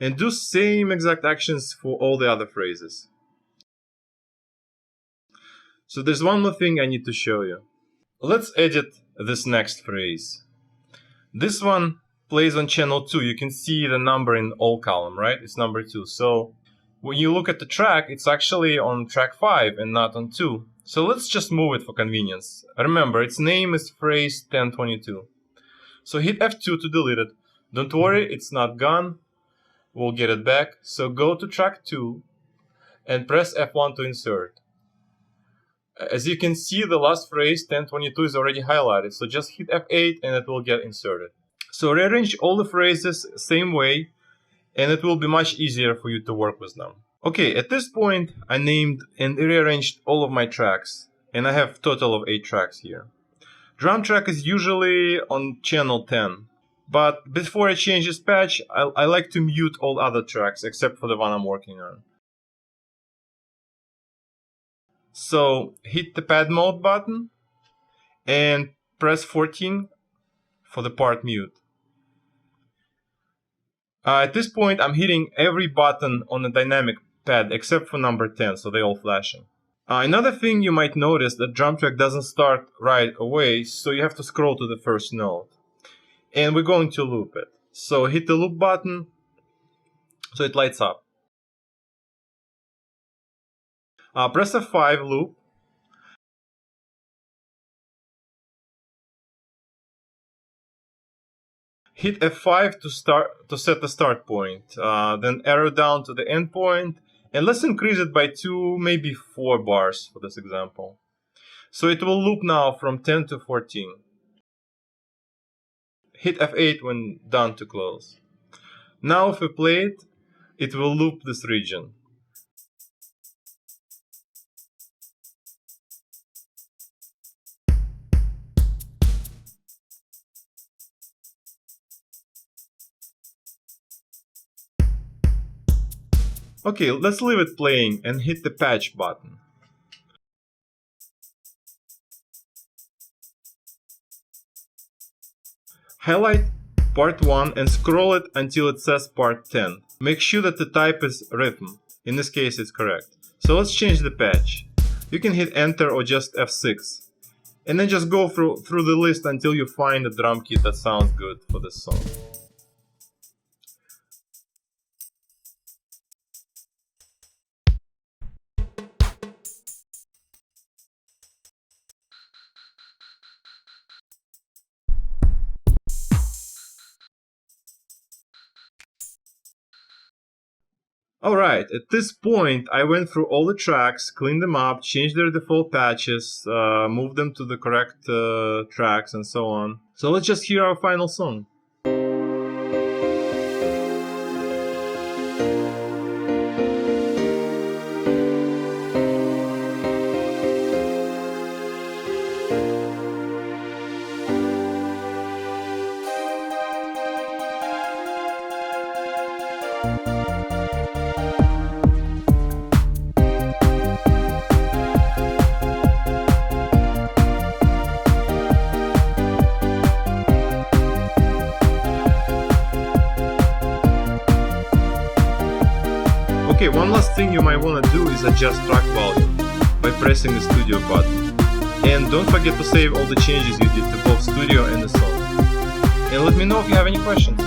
and do same exact actions for all the other phrases. So there's one more thing I need to show you. Let's edit this next phrase. This one plays on channel 2. You can see the number in all column, right? It's number 2. So when you look at the track, it's actually on track 5 and not on 2. So let's just move it for convenience. Remember, its name is phrase 1022. So hit F2 to delete it. Don't worry, it's not gone. We'll get it back. So go to track 2 and press F1 to insert. As you can see, the last phrase 1022 is already highlighted. So just hit F8 and it will get inserted. So rearrange all the phrases same way, and it will be much easier for you to work with them. Okay, at this point I named and rearranged all of my tracks, and I have a total of 8 tracks here. Drum track is usually on channel 10, but before I change this patch, I like to mute all other tracks except for the one I'm working on. So hit the pad mode button and press 14 for the part mute. At this point I'm hitting every button on the dynamic pad except for number 10, so they're all flashing. Another thing you might notice, that drum track doesn't start right away, so you have to scroll to the first note. And we're going to loop it. So hit the loop button so it lights up. Press F5 loop. Hit F5 to set the start point. Then arrow down to the end point, and let's increase it by 2, maybe 4 bars for this example. So it will loop now from 10 to 14. Hit F8 when done to close. Now if we play it, it will loop this region. Okay, let's leave it playing and hit the patch button. Highlight part 1 and scroll it until it says part 10. Make sure that the type is rhythm. In this case it's correct. So let's change the patch. You can hit enter or just F6. And then just go through the list until you find a drum kit that sounds good for this song. Alright, at this point I went through all the tracks, cleaned them up, changed their default patches, moved them to the correct tracks and so on. So let's just hear our final song. Okay, one last thing you might want to do is adjust track volume by pressing the studio button. And don't forget to save all the changes you did to both studio and the song. And let me know if you have any questions.